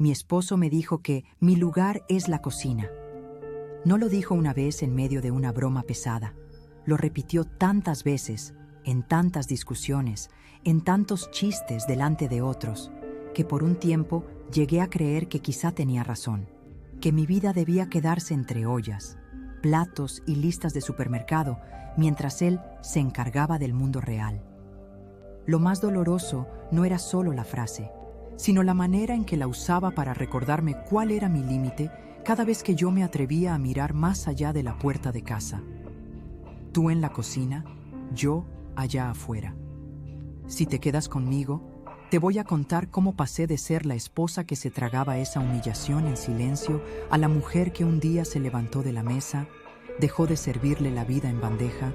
mi esposo me dijo que mi lugar es la cocina. No lo dijo una vez en medio de una broma pesada. Lo repitió tantas veces, en tantas discusiones, en tantos chistes delante de otros, que por un tiempo llegué a creer que quizá tenía razón, que mi vida debía quedarse entre ollas, platos y listas de supermercado, mientras él se encargaba del mundo real. Lo más doloroso no era solo la frase, sino la manera en que la usaba para recordarme cuál era mi límite cada vez que yo me atrevía a mirar más allá de la puerta de casa. Tú en la cocina, yo allá afuera. Si te quedas conmigo, te voy a contar cómo pasé de ser la esposa que se tragaba esa humillación en silencio a la mujer que un día se levantó de la mesa, dejó de servirle la vida en bandeja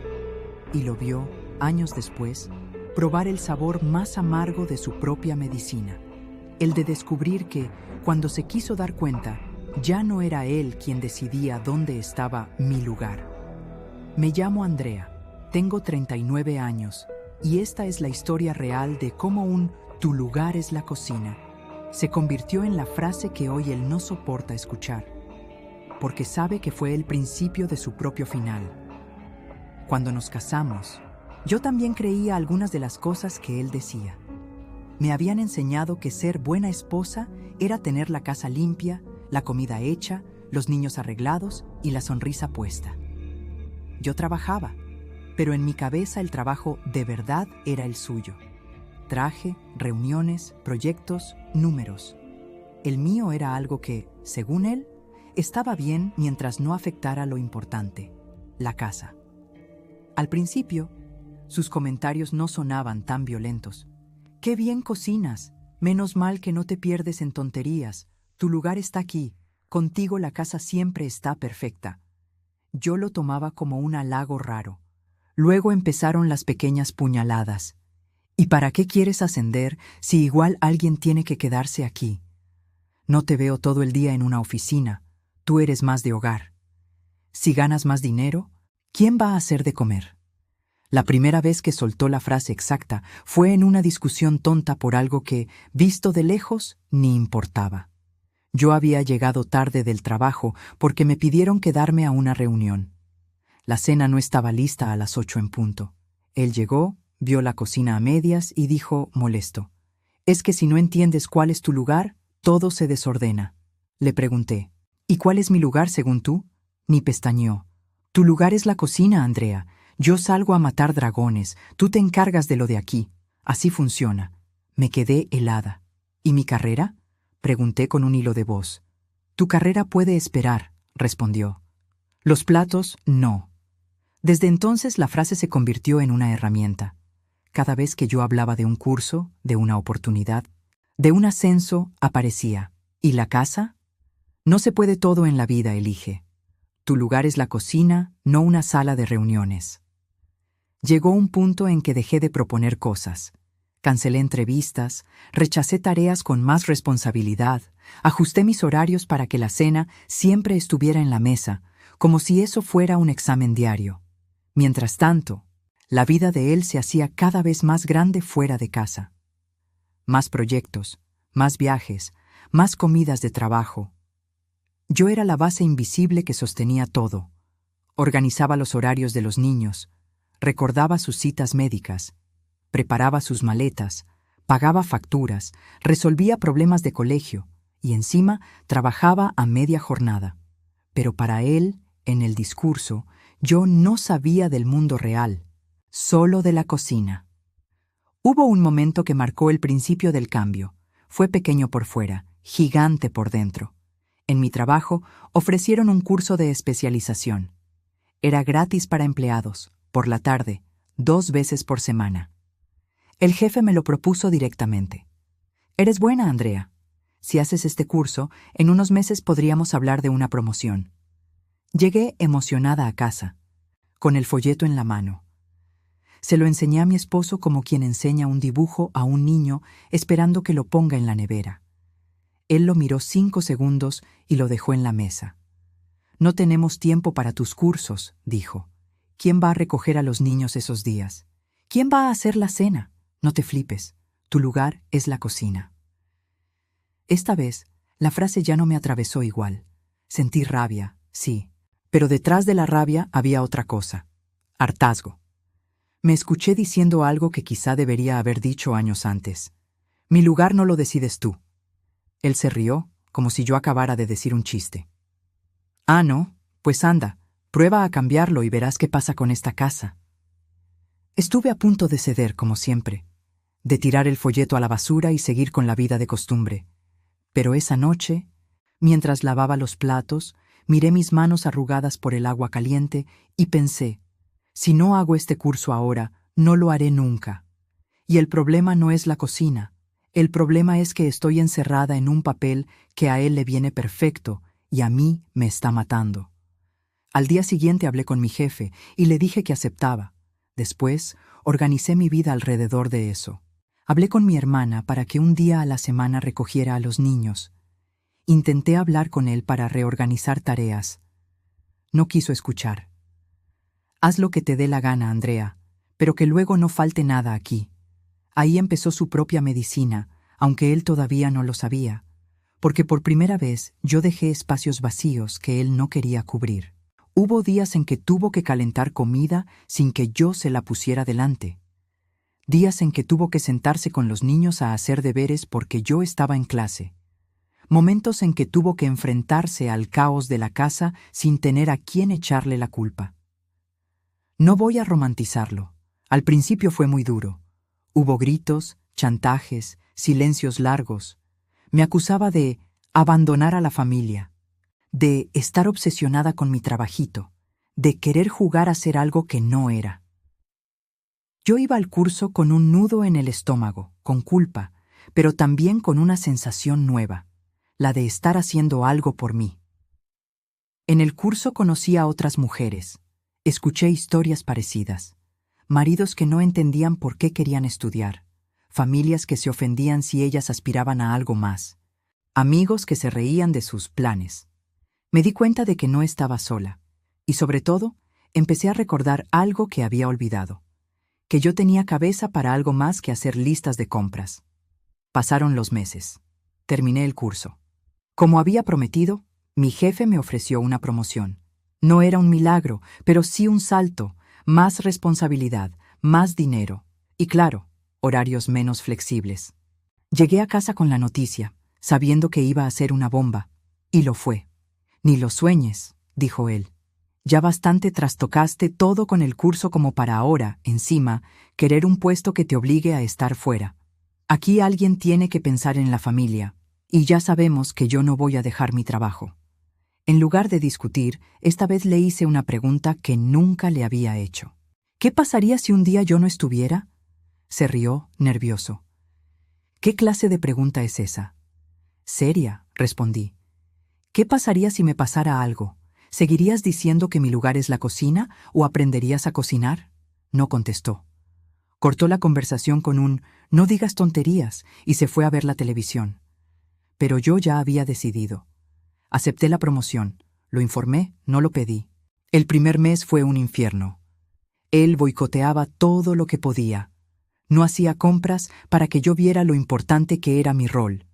y lo vio, años después, probar el sabor más amargo de su propia medicina, el de descubrir que, cuando se quiso dar cuenta, ya no era él quien decidía dónde estaba mi lugar. Me llamo Andrea, tengo 39 años, y esta es la historia real de cómo un «tu lugar es la cocina» se convirtió en la frase que hoy él no soporta escuchar, porque sabe que fue el principio de su propio final. Cuando nos casamos, yo también creía algunas de las cosas que él decía. Me habían enseñado que ser buena esposa era tener la casa limpia, la comida hecha, los niños arreglados y la sonrisa puesta. Yo trabajaba, pero en mi cabeza el trabajo de verdad era el suyo. Traje, reuniones, proyectos, números. El mío era algo que, según él, estaba bien mientras no afectara lo importante, la casa. Al principio, sus comentarios no sonaban tan violentos. «¡Qué bien cocinas! Menos mal que no te pierdes en tonterías. Tu lugar está aquí. Contigo la casa siempre está perfecta». Yo lo tomaba como un halago raro. Luego empezaron las pequeñas puñaladas. «¿Y para qué quieres ascender si igual alguien tiene que quedarse aquí? No te veo todo el día en una oficina. Tú eres más de hogar. Si ganas más dinero, ¿quién va a hacer de comer?». La primera vez que soltó la frase exacta fue en una discusión tonta por algo que, visto de lejos, ni importaba. Yo había llegado tarde del trabajo porque me pidieron quedarme a una reunión. La cena no estaba lista a las 8 en punto. Él llegó, vio la cocina a medias y dijo, molesto: «Es que si no entiendes cuál es tu lugar, todo se desordena». Le pregunté, «¿Y cuál es mi lugar según tú?». Ni pestañeó. «Tu lugar es la cocina, Andrea. Yo salgo a matar dragones, tú te encargas de lo de aquí. Así funciona». Me quedé helada. «¿Y mi carrera?», pregunté con un hilo de voz. «Tu carrera puede esperar», respondió. «Los platos, no». Desde entonces la frase se convirtió en una herramienta. Cada vez que yo hablaba de un curso, de una oportunidad, de un ascenso, aparecía. «¿Y la casa?». «No se puede todo en la vida, elige. Tu lugar es la cocina, no una sala de reuniones». Llegó un punto en que dejé de proponer cosas. Cancelé entrevistas, rechacé tareas con más responsabilidad, ajusté mis horarios para que la cena siempre estuviera en la mesa, como si eso fuera un examen diario. Mientras tanto, la vida de él se hacía cada vez más grande fuera de casa. Más proyectos, más viajes, más comidas de trabajo. Yo era la base invisible que sostenía todo. Organizaba los horarios de los niños, recordaba sus citas médicas, preparaba sus maletas, pagaba facturas, resolvía problemas de colegio y encima trabajaba a media jornada. Pero para él, en el discurso, yo no sabía del mundo real, solo de la cocina. Hubo un momento que marcó el principio del cambio. Fue pequeño por fuera, gigante por dentro. En mi trabajo ofrecieron un curso de especialización. Era gratis para empleados, por la tarde, 2 veces por semana. El jefe me lo propuso directamente. «Eres buena, Andrea. Si haces este curso, en unos meses podríamos hablar de una promoción». Llegué emocionada a casa, con el folleto en la mano. Se lo enseñé a mi esposo como quien enseña un dibujo a un niño esperando que lo ponga en la nevera. Él lo miró 5 segundos y lo dejó en la mesa. «No tenemos tiempo para tus cursos», dijo. «¿Quién va a recoger a los niños esos días? ¿Quién va a hacer la cena? No te flipes. Tu lugar es la cocina». Esta vez, La frase ya no me atravesó igual. Sentí rabia, sí, pero detrás de la rabia había otra cosa: hartazgo. Me escuché diciendo algo que quizá debería haber dicho años antes. Mi lugar no lo decides tú. Él se rió, como si yo acabara de decir un chiste. Ah, no, pues anda, prueba a cambiarlo y verás qué pasa con esta casa. Estuve a punto de ceder, como siempre, de tirar el folleto a la basura y seguir con la vida de costumbre. Pero esa noche, mientras lavaba los platos, miré mis manos arrugadas por el agua caliente y pensé: si no hago este curso ahora, no lo haré nunca. Y el problema no es la cocina. El problema es que estoy encerrada en un papel que a él le viene perfecto y a mí me está matando. Al día siguiente hablé con mi jefe y le dije que aceptaba. Después, organicé mi vida alrededor de eso. Hablé con mi hermana para que un día a la semana recogiera a los niños. Intenté hablar con él para reorganizar tareas. No quiso escuchar. Haz lo que te dé la gana, Andrea, pero que luego no falte nada aquí. Ahí empezó su propia medicina, aunque él todavía no lo sabía, porque por primera vez yo dejé espacios vacíos que él no quería cubrir. Hubo días en que tuvo que calentar comida sin que yo se la pusiera delante. Días en que tuvo que sentarse con los niños a hacer deberes porque yo estaba en clase. Momentos en que tuvo que enfrentarse al caos de la casa sin tener a quién echarle la culpa. No voy a romantizarlo. Al principio fue muy duro. Hubo gritos, chantajes, silencios largos. Me acusaba de abandonar a la familia, de estar obsesionada con mi trabajito, de querer jugar a ser algo que no era. Yo iba al curso con un nudo en el estómago, con culpa, pero también con una sensación nueva, la de estar haciendo algo por mí. En el curso conocí a otras mujeres, escuché historias parecidas, maridos que no entendían por qué querían estudiar, familias que se ofendían si ellas aspiraban a algo más, amigos que se reían de sus planes. Me di cuenta de que no estaba sola, y sobre todo, empecé a recordar algo que había olvidado, que yo tenía cabeza para algo más que hacer listas de compras. Pasaron los meses. Terminé el curso. Como había prometido, mi jefe me ofreció una promoción. No era un milagro, pero sí un salto, más responsabilidad, más dinero y, claro, horarios menos flexibles. Llegué a casa con la noticia, sabiendo que iba a ser una bomba, y lo fue. Ni lo sueñes, dijo él. Ya bastante trastocaste todo con el curso como para ahora, encima, querer un puesto que te obligue a estar fuera. Aquí alguien tiene que pensar en la familia, y ya sabemos que yo no voy a dejar mi trabajo. En lugar de discutir, esta vez le hice una pregunta que nunca le había hecho. ¿Qué pasaría si un día yo no estuviera? Se rió, nervioso. ¿Qué clase de pregunta es esa? Seria, respondí. ¿Qué pasaría si me pasara algo? ¿Seguirías diciendo que mi lugar es la cocina o aprenderías a cocinar? No contestó. Cortó la conversación con un «no digas tonterías» y se fue a ver la televisión. Pero yo ya había decidido. Acepté la promoción, lo informé, no lo pedí. El primer mes fue un infierno. Él boicoteaba todo lo que podía. No hacía compras para que yo viera lo importante que era mi rol.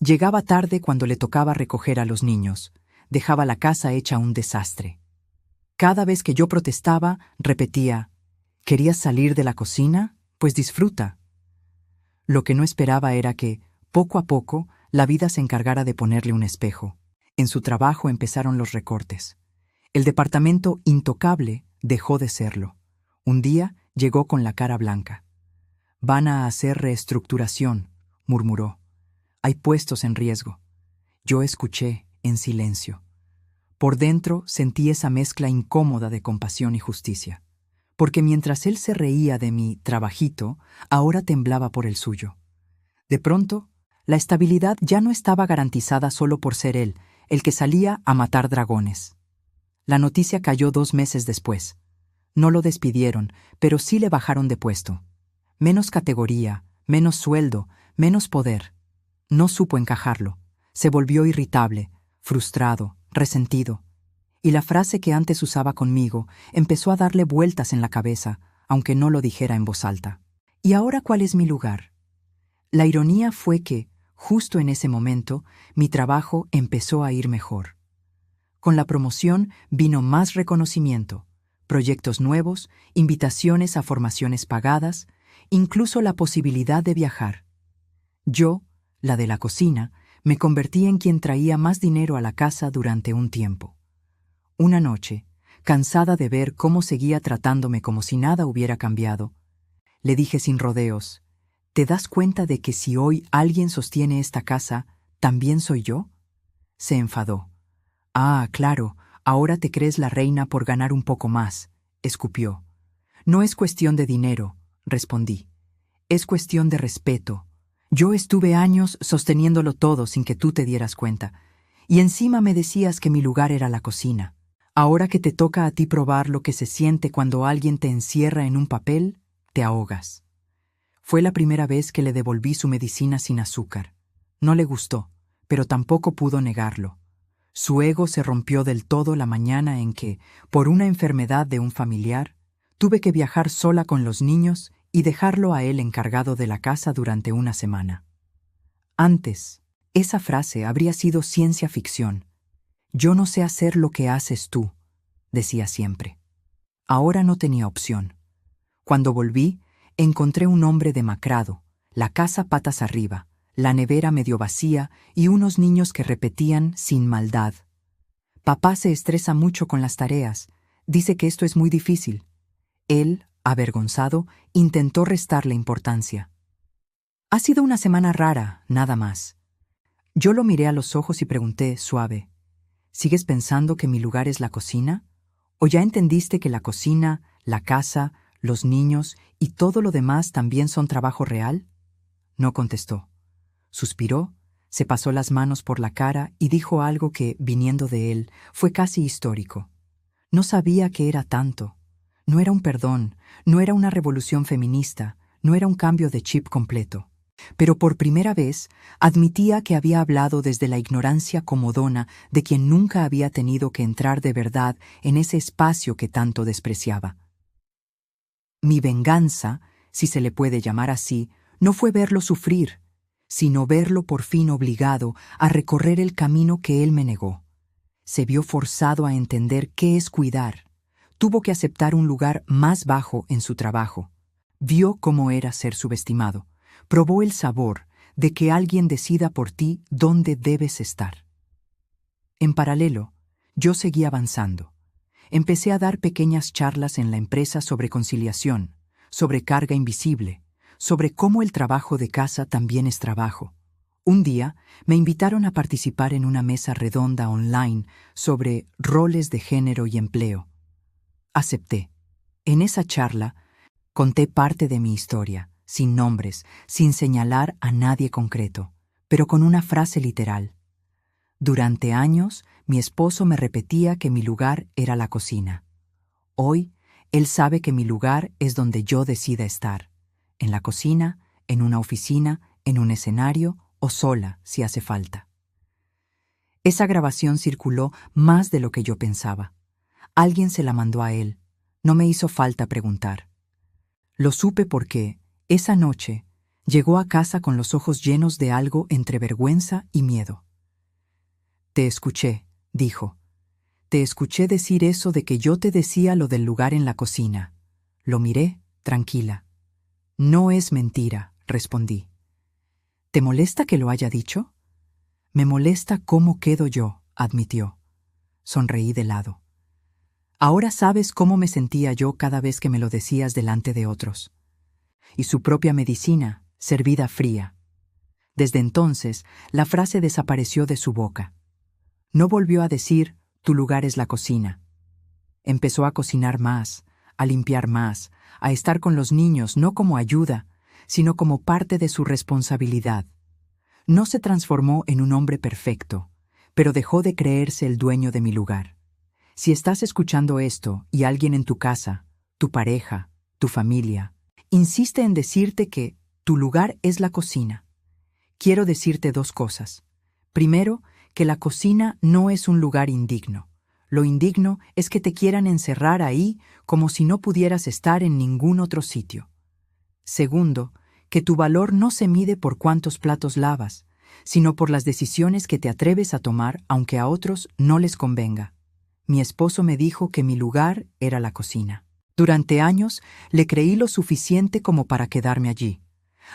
Llegaba tarde cuando le tocaba recoger a los niños. Dejaba la casa hecha un desastre. Cada vez que yo protestaba, repetía: ¿querías salir de la cocina? Pues disfruta. Lo que no esperaba era que, poco a poco, la vida se encargara de ponerle un espejo. En su trabajo empezaron los recortes. El departamento intocable dejó de serlo. Un día llegó con la cara blanca. «Van a hacer reestructuración», murmuró. «Hay puestos en riesgo». Yo escuché, en silencio. Por dentro sentí esa mezcla incómoda de compasión y justicia, porque mientras él se reía de mi trabajito, ahora temblaba por el suyo. De pronto, la estabilidad ya no estaba garantizada solo por ser él, el que salía a matar dragones. La noticia cayó 2 meses después. No lo despidieron, pero sí le bajaron de puesto. Menos categoría, menos sueldo, menos poder. No supo encajarlo. Se volvió irritable, frustrado, resentido. Y la frase que antes usaba conmigo empezó a darle vueltas en la cabeza, aunque no lo dijera en voz alta. ¿Y ahora cuál es mi lugar? La ironía fue que, Justo en ese momento, mi trabajo empezó a ir mejor. Con la promoción vino más reconocimiento, proyectos nuevos, invitaciones a formaciones pagadas, incluso la posibilidad de viajar. Yo, la de la cocina, me convertí en quien traía más dinero a la casa durante un tiempo. Una noche, cansada de ver cómo seguía tratándome como si nada hubiera cambiado, le dije sin rodeos: ¿te das cuenta de que si hoy alguien sostiene esta casa, también soy yo? Se enfadó. Ah, claro, ahora te crees la reina por ganar un poco más, escupió. No es cuestión de dinero, respondí. Es cuestión de respeto. Yo estuve años sosteniéndolo todo sin que tú te dieras cuenta, y encima me decías que mi lugar era la cocina. Ahora que te toca a ti probar lo que se siente cuando alguien te encierra en un papel, te ahogas. Fue la primera vez que le devolví su medicina sin azúcar. No le gustó, pero tampoco pudo negarlo. Su ego se rompió del todo la mañana en que, por una enfermedad de un familiar, tuve que viajar sola con los niños y dejarlo a él encargado de la casa durante una semana. Antes, esa frase habría sido ciencia ficción. Yo no sé hacer lo que haces tú, decía siempre. Ahora no tenía opción. Cuando volví, encontré un hombre demacrado, la casa patas arriba, la nevera medio vacía y unos niños que repetían sin maldad: papá se estresa mucho con las tareas, dice que esto es muy difícil. Él, avergonzado, intentó restarle importancia. Ha sido una semana rara, nada más. Yo lo miré a los ojos y pregunté, suave: ¿sigues pensando que mi lugar es la cocina? ¿O ya entendiste que la cocina, la casa, los niños y todo lo demás también son trabajo real? No contestó. Suspiró, se pasó las manos por la cara y dijo algo que, viniendo de él, fue casi histórico. No sabía que era tanto. No era un perdón, no era una revolución feminista, no era un cambio de chip completo. Pero por primera vez admitía que había hablado desde la ignorancia comodona de quien nunca había tenido que entrar de verdad en ese espacio que tanto despreciaba. Mi venganza, si se le puede llamar así, no fue verlo sufrir, sino verlo por fin obligado a recorrer el camino que él me negó. Se vio forzado a entender qué es cuidar. Tuvo que aceptar un lugar más bajo en su trabajo. Vio cómo era ser subestimado. Probó el sabor de que alguien decida por ti dónde debes estar. En paralelo, yo seguí avanzando. Empecé a dar pequeñas charlas en la empresa sobre conciliación, sobre carga invisible, sobre cómo el trabajo de casa también es trabajo. Un día me invitaron a participar en una mesa redonda online sobre roles de género y empleo. Acepté. En esa charla conté parte de mi historia, sin nombres, sin señalar a nadie concreto, pero con una frase literal. Durante años, mi esposo me repetía que mi lugar era la cocina. Hoy, él sabe que mi lugar es donde yo decida estar, en la cocina, en una oficina, en un escenario o sola, si hace falta. Esa grabación circuló más de lo que yo pensaba. Alguien se la mandó a él. No me hizo falta preguntar. Lo supe porque, esa noche, llegó a casa con los ojos llenos de algo entre vergüenza y miedo. Te escuché, dijo. Te escuché decir eso de que yo te decía lo del lugar en la cocina. Lo miré, tranquila. No es mentira, respondí. ¿Te molesta que lo haya dicho? Me molesta cómo quedo yo, admitió. Sonreí de lado. Ahora sabes cómo me sentía yo cada vez que me lo decías delante de otros. Y su propia medicina, servida fría. Desde entonces, la frase desapareció de su boca. No volvió a decir, tu lugar es la cocina. Empezó a cocinar más, a limpiar más, a estar con los niños no como ayuda, sino como parte de su responsabilidad. No se transformó en un hombre perfecto, pero dejó de creerse el dueño de mi lugar. Si estás escuchando esto y alguien en tu casa, tu pareja, tu familia, insiste en decirte que tu lugar es la cocina, quiero decirte dos cosas. Primero, que la cocina no es un lugar indigno. Lo indigno es que te quieran encerrar ahí como si no pudieras estar en ningún otro sitio. Segundo, que tu valor no se mide por cuántos platos lavas, sino por las decisiones que te atreves a tomar aunque a otros no les convenga. Mi esposo me dijo que mi lugar era la cocina. Durante años le creí lo suficiente como para quedarme allí,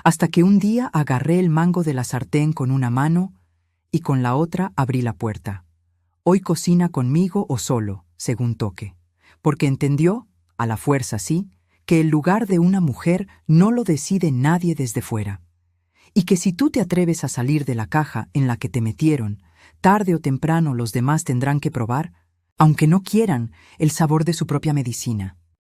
hasta que un día agarré el mango de la sartén con una mano y con la otra abrí la puerta. Hoy cocina conmigo o solo, según toque, porque entendió, a la fuerza sí, que el lugar de una mujer no lo decide nadie desde fuera, y que si tú te atreves a salir de la caja en la que te metieron, tarde o temprano los demás tendrán que probar, aunque no quieran, el sabor de su propia medicina.